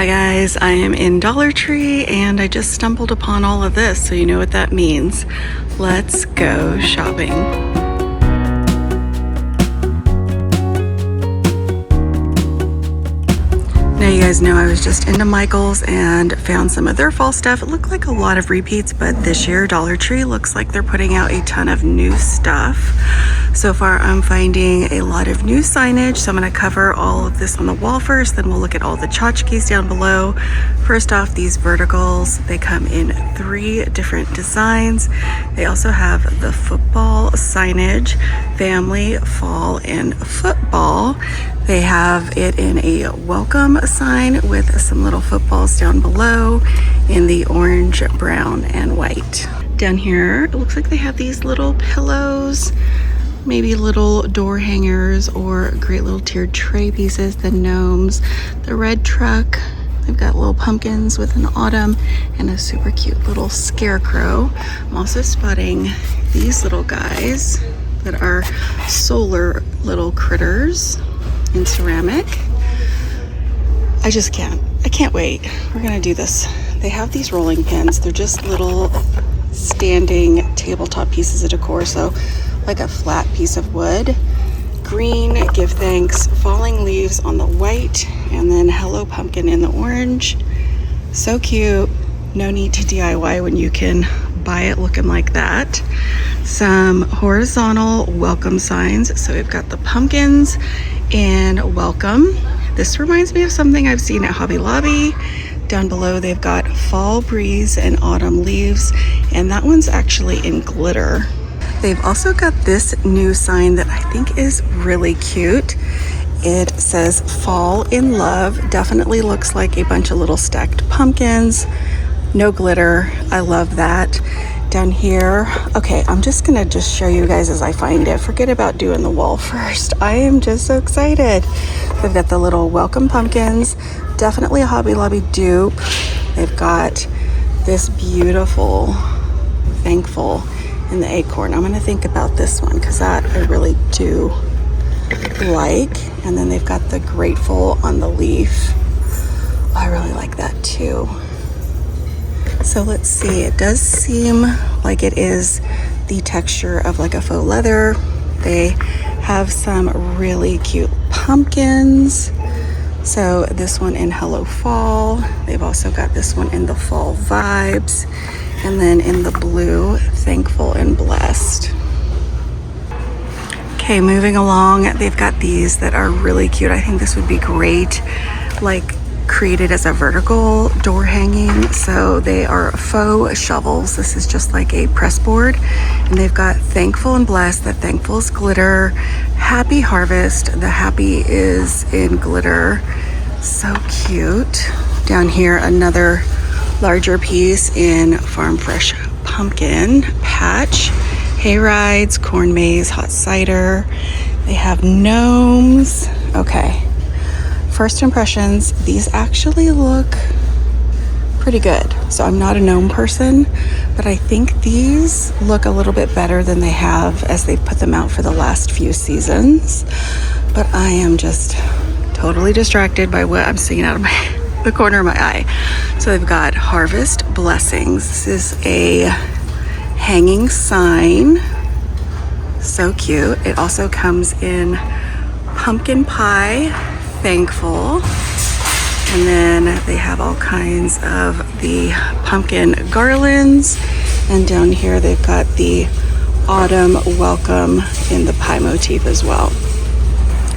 Hi guys, I am in Dollar Tree and I just stumbled upon all of this, so you know what that means. Let's go shopping. Now you guys know I was just into Michael's and found some of their fall stuff. It looked like a lot of repeats, but this year Dollar Tree looks like they're putting out a ton of new stuff. So far I'm finding a lot of new signage, so I'm going to cover all of this on the wall first, then we'll look at all the tchotchkes down below. First off, these verticals, they come in 3 different designs. They also have the football signage, family, fall, and football. They have it in a welcome sign with some little footballs down below in the orange, brown, and white. Down here, it looks like they have these little pillows, maybe little door hangers or great little tiered tray pieces, the gnomes, the red truck. They've got little pumpkins with an autumn and a super cute little scarecrow. I'm also spotting these little guys that are solar little critters in ceramic. I can't wait. We're gonna do this. They have these rolling pins. They're just little standing tabletop pieces of decor, so like a flat piece of wood. Green, give thanks, falling leaves on the white, and then hello pumpkin in the orange. So cute. No need to DIY when you can buy it looking like that. Some horizontal welcome signs. So we've got the pumpkins and welcome. This reminds me of something I've seen at Hobby Lobby. Down below they've got fall breeze and autumn leaves, and that one's actually in glitter. They've also got this new sign that I think is really cute. It says fall in love. Definitely looks like a bunch of little stacked pumpkins. No glitter. I love that. Down here, okay, I'm just gonna show you guys as I find it. Forget about doing the wall first. I am just so excited. They've got the little welcome pumpkins. Definitely a Hobby Lobby dupe. They've got this beautiful thankful in the acorn. I'm gonna think about this one because that I really do like. And then they've got the grateful on the leaf. I really like that too. So let's see, it does seem like it is the texture of like a faux leather. They have some really cute pumpkins. So this one in Hello Fall. They've also got this one in the fall vibes. And then in the blue, thankful and blessed. Okay, moving along, they've got these that are really cute. I think this would be great, like created as a vertical door hanging. So they are faux shovels. This is just like a press board. And they've got thankful and blessed. The thankful is glitter. Happy harvest. The happy is in glitter. So cute. Down here, another larger piece in farm fresh pumpkin patch. Hay rides, corn maze, hot cider. They have gnomes. Okay. First impressions, these actually look pretty good. So I'm not a gnome person, but I think these look a little bit better than they have as they've put them out for the last few seasons. But I am just totally distracted by what I'm seeing out of the corner of my eye. So they've got harvest blessings. This is a hanging sign. So cute. It also comes in pumpkin pie, thankful. And then they have all kinds of the pumpkin garlands. And down here they've got the autumn welcome in the pie motif as well.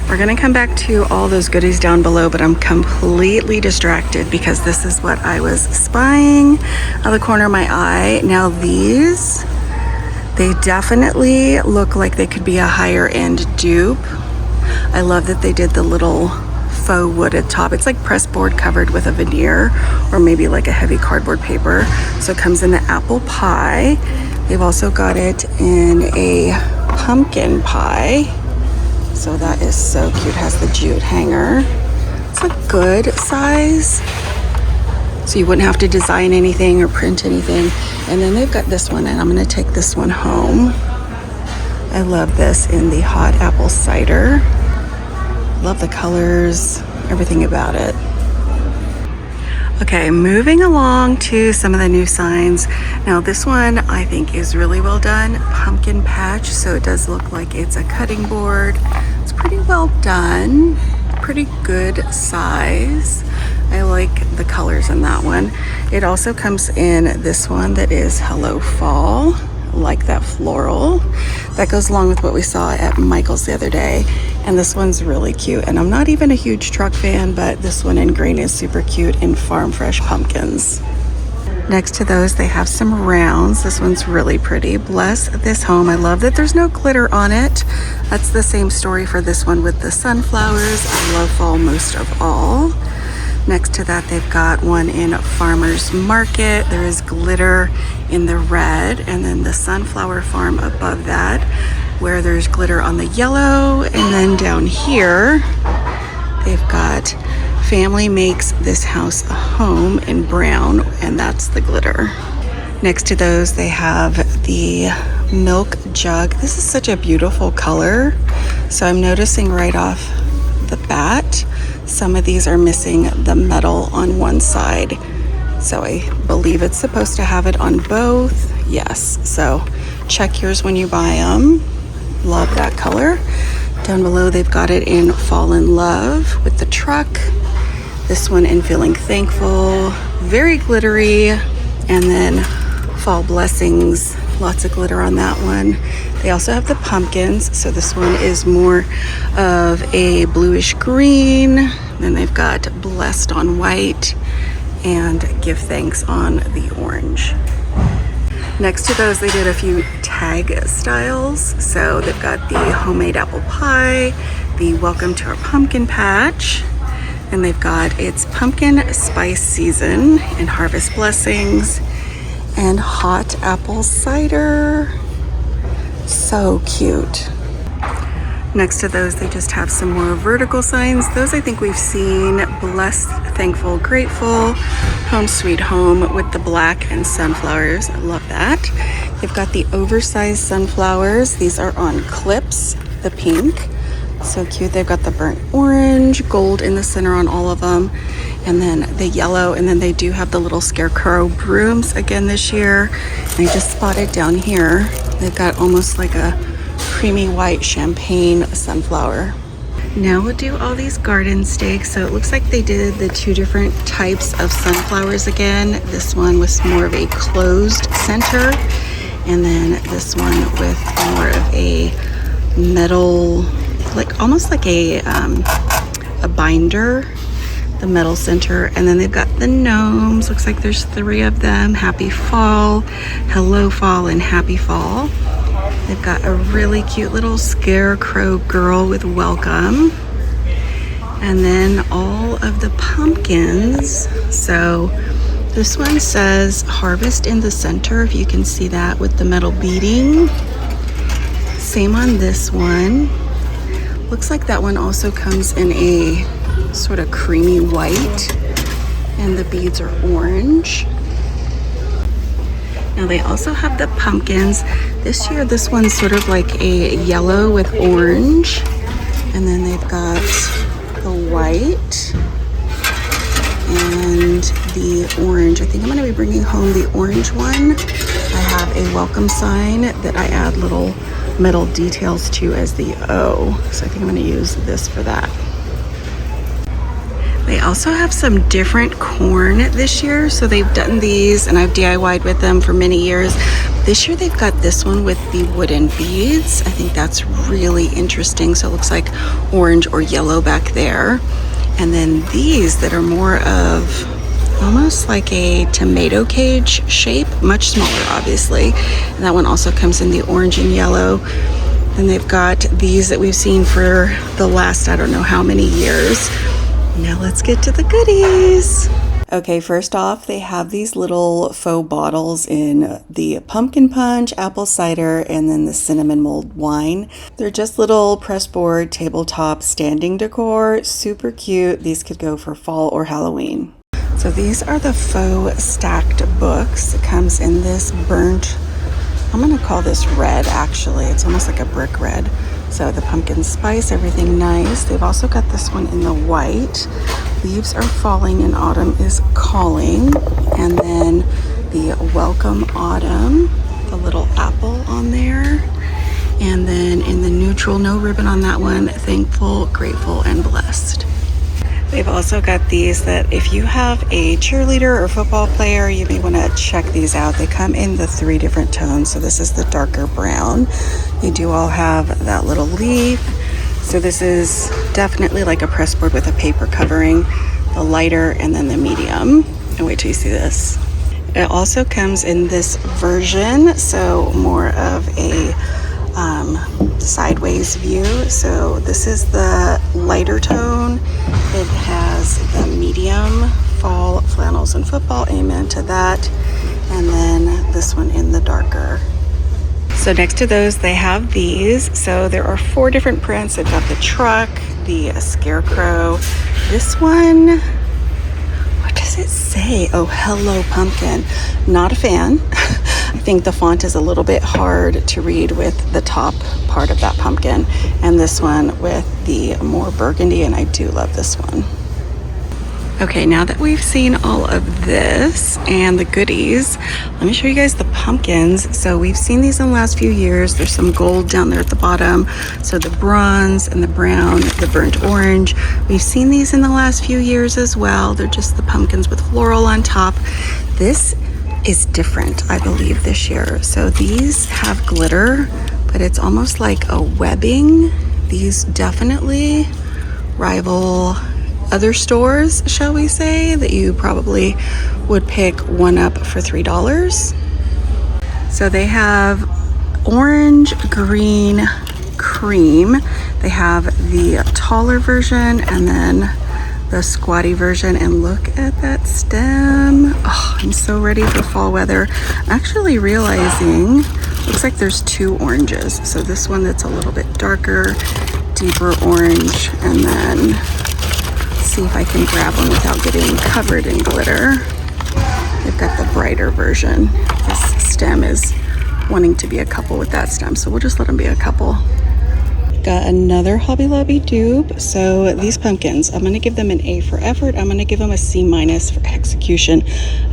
We're gonna come back to all those goodies down below, but I'm completely distracted because this is what I was spying out of the corner of my eye. Now these, they definitely look like they could be a higher end dupe. I love that they did the little faux wooded top. It's like press board covered with a veneer or maybe like a heavy cardboard paper. So it comes in the apple pie. They've also got it in a pumpkin pie. So that is so cute. It has the jute hanger. It's a good size. So you wouldn't have to design anything or print anything. And then they've got this one, and I'm gonna take this one home. I love this in the hot apple cider. Love the colors, everything about it. Okay, moving along to some of the new signs. Now this one I think is really well done. Pumpkin patch, so it does look like it's a cutting board. It's pretty well done, pretty good size. I like the colors in that one. It also comes in this one that is Hello Fall. Like that floral. That goes along with what we saw at Michael's the other day. And this one's really cute. And I'm not even a huge truck fan, but this one in green is super cute in farm fresh pumpkins. Next to those, they have some rounds. This one's really pretty. Bless this home. I love that there's no glitter on it. That's the same story for this one with the sunflowers. I love fall most of all. Next to that, they've got one in Farmer's Market. There is glitter in the red, and then the Sunflower Farm above that, where there's glitter on the yellow. And then down here, they've got Family Makes This House a Home in brown, and that's the glitter. Next to those, they have the milk jug. This is such a beautiful color. So I'm noticing right off the bat, some of these are missing the metal on one side. So I believe it's supposed to have it on both. Yes, so check yours when you buy them. Love that color. Down below, they've got it in Fall in Love with the truck. This one in Feeling Thankful, very glittery. And then Fall Blessings, lots of glitter on that one. They also have the pumpkins, so this one is more of a bluish green. Then they've got Blessed on white and Give Thanks on the orange. Next to those, they did a few tag styles. So they've got the Homemade Apple Pie, the Welcome to Our Pumpkin Patch, and they've got It's Pumpkin Spice Season and Harvest Blessings, and Hot Apple Cider. So cute. Next to those, they just have some more vertical signs. Those I think we've seen. Blessed, Thankful, Grateful, Home Sweet Home with the black and sunflowers. I love that. They've got the oversized sunflowers. These are on clips, the pink. So cute. They've got the burnt orange, gold in the center on all of them, and then the yellow, and then they do have the little scarecrow brooms again this year. And I just spotted down here, they've got almost like a creamy white champagne sunflower. Now we'll do all these garden stakes. So it looks like they did the two different types of sunflowers again. This one was more of a closed center, and then this one with more of a metal, like almost like a binder, the metal center. And then they've got the gnomes. Looks like there's 3 of them. Happy Fall, Hello Fall, and Happy Fall. They've got a really cute little scarecrow girl with welcome. And then all of the pumpkins. So this one says Harvest in the center, if you can see that with the metal beading. Same on this one. Looks like that one also comes in a sort of creamy white, and the beads are orange. Now they also have the pumpkins. This year, this one's sort of like a yellow with orange. And then they've got the white and the orange. I think I'm gonna be bringing home the orange one. I have a welcome sign that I add little metal details to as the O. So I think I'm gonna use this for that. They also have some different corn this year. So they've done these, and I've DIY'd with them for many years. This year they've got this one with the wooden beads. I think that's really interesting. So it looks like orange or yellow back there. And then these that are more of almost like a tomato cage shape, much smaller obviously. And that one also comes in the orange and yellow. And they've got these that we've seen for the last, I don't know how many years. Now let's get to the goodies. Okay, first off, they have these little faux bottles in the pumpkin punch, apple cider, and then the cinnamon mulled wine. They're just little pressboard tabletop standing decor. Super cute. These could go for fall or Halloween. So these are the faux stacked books. It comes in this burnt, I'm gonna call this red actually. It's almost like a brick red. So the pumpkin spice, everything nice. They've also got this one in the white. Leaves are falling and autumn is calling. And then the welcome autumn, the little apple on there. And then in the neutral, no ribbon on that one, thankful, grateful, and blessed. They've also got these that if you have a cheerleader or football player, you may want to check these out. They come in the 3 different tones. So this is the darker brown. They do all have that little leaf. So this is definitely like a press board with a paper covering, the lighter and then the medium. And wait till you see this. It also comes in this version, so more of a sideways view. So this is the lighter tone. It has the medium fall flannels and football, amen to that, and then this one in the darker. So next to those they have these. So there are 4 different prints. They've got the truck, the scarecrow, this one, what does it say? Oh, hello pumpkin. Not a fan. I think the font is a little bit hard to read with the top part of that pumpkin, and this one with the more burgundy, and I do love this one. Okay, now that we've seen all of this and the goodies, let me show you guys the pumpkins. So we've seen these in the last few years. There's some gold down there at the bottom. So the bronze and the brown, the burnt orange. We've seen these in the last few years as well. They're just the pumpkins with floral on top. This is different, I believe, this year. So these have glitter, but it's almost like a webbing. These definitely rival other stores, shall we say, that you probably would pick one up for $3. So they have orange, green, cream. They have the taller version and then the squatty version, and look at that stem. Oh, I'm so ready for fall weather. I'm actually realizing, looks like there's 2 oranges. So this one that's a little bit darker, deeper orange, and then see if I can grab one without getting covered in glitter. They've got the brighter version. This stem is wanting to be a couple with that stem, so we'll just let them be a couple. Got another Hobby Lobby dupe. So these pumpkins, I'm going to give them an A for effort. I'm going to give them a C- for execution.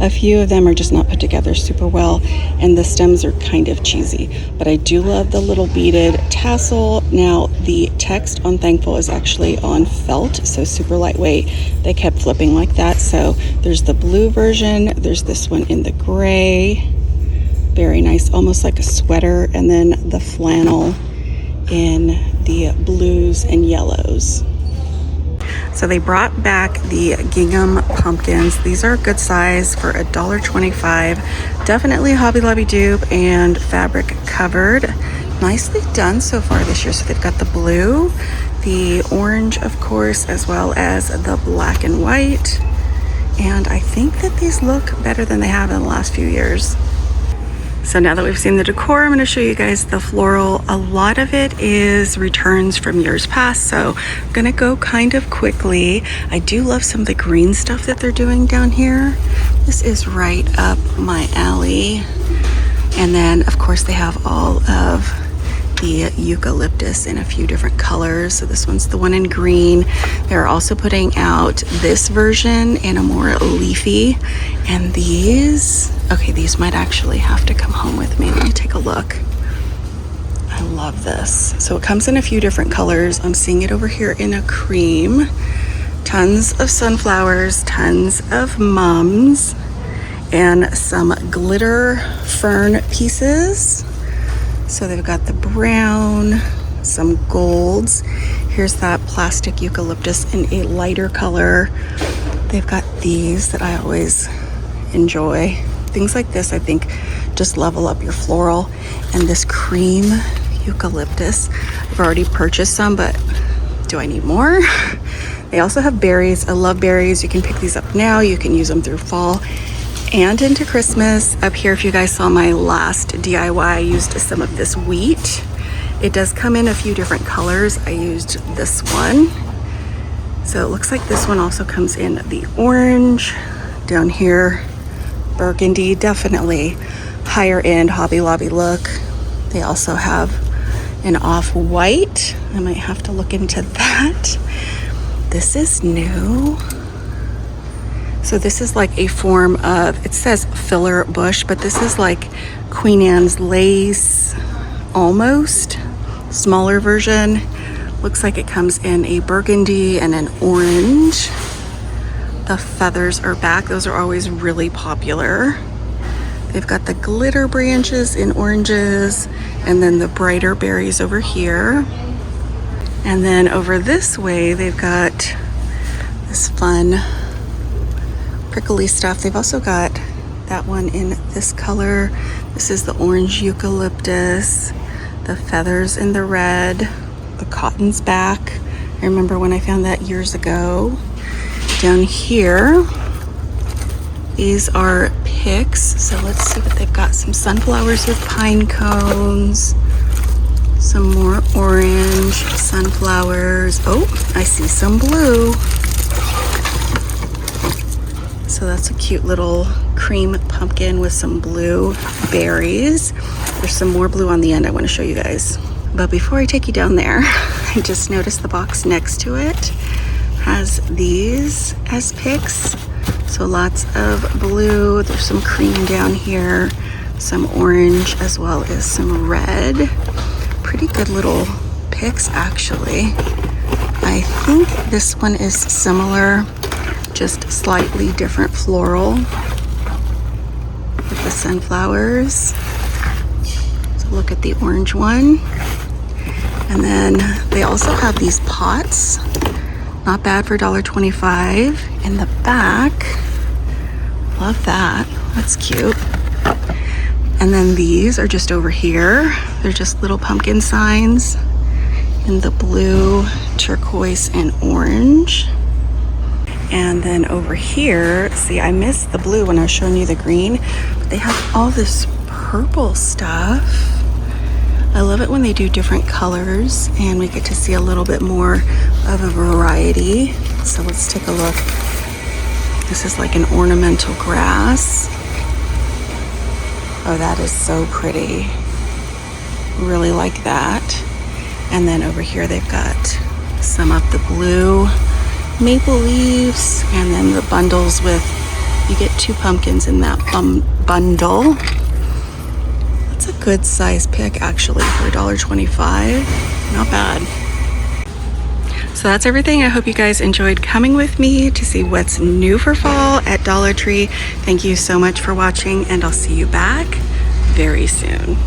A few of them are just not put together super well, and the stems are kind of cheesy, but I do love the little beaded tassel. Now the text on Thankful is actually on felt, so super lightweight. They kept flipping like that. So there's the blue version, there's this one in the gray, very nice, almost like a sweater, and then the flannel in the blues and yellows. So they brought back the gingham pumpkins. These are a good size for $1.25. Definitely Hobby Lobby dupe and fabric covered. Nicely done so far this year. So they've got the blue, the orange, of course, as well as the black and white. And I think that these look better than they have in the last few years. So now that we've seen the decor, I'm going to show you guys the floral. A lot of it is returns from years past, so I'm going to go kind of quickly. I do love some of the green stuff that they're doing down here. This is right up my alley. And then, of course, they have all of the eucalyptus in a few different colors. So this one's the one in green. They're also putting out this version in a more leafy. And these, okay, these might actually have to come home with me. Let me take a look. I love this. So it comes in a few different colors. I'm seeing it over here in a cream. Tons of sunflowers, tons of mums, and some glitter fern pieces. So they've got the brown, some golds. Here's that plastic eucalyptus in a lighter color. They've got these that I always enjoy. Things like this, I think, just level up your floral. And this cream eucalyptus, I've already purchased some, but do I need more? They also have berries. I love berries. You can pick these up now. You can use them through fall and into Christmas. Up here, if you guys saw my last DIY, I used some of this wheat. It does come in a few different colors. I used this one. So it looks like this one also comes in the orange. Down here, burgundy, definitely higher end Hobby Lobby look. They also have in off-white. I might have to look into that. This is new. So this is like a form of, it says filler bush, but this is like Queen Anne's lace, almost. Smaller version. Looks like it comes in a burgundy and an orange. The feathers are back. Those are always really popular. They've got the glitter branches in oranges, and then the brighter berries over here. And then over this way, they've got this fun prickly stuff. They've also got that one in this color. This is the orange eucalyptus, the feathers in the red, the cotton's back. I remember when I found that years ago. Down here, these are picks. So let's see what they've got. Some sunflowers with pine cones, some more orange sunflowers. Oh, I see some blue. So that's a cute little cream pumpkin with some blue berries. There's some more blue on the end I want to show you guys. But before I take you down there, I just noticed the box next to it has these as picks. So lots of blue. There's some cream down here, some orange, as well as some red. Pretty good little picks, actually. I think this one is similar, just slightly different floral with the sunflowers. So look at the orange one. And then they also have these pots. Not bad for $1.25 in the back. Love that. That's cute. And then these are just over here. They're just little pumpkin signs in the blue, turquoise, and orange. And then over here, see, I missed the blue when I was showing you the green, but they have all this purple stuff. I love it when they do different colors and we get to see a little bit more of a variety. So let's take a look. This is like an ornamental grass. Oh, that is so pretty. Really like that. And then over here they've got some of the blue maple leaves, and then the bundles with, you get 2 pumpkins in that bundle. That's a good size pick actually for $1.25. Not bad. So that's everything. I hope you guys enjoyed coming with me to see what's new for fall at Dollar Tree. Thank you so much for watching, and I'll see you back very soon.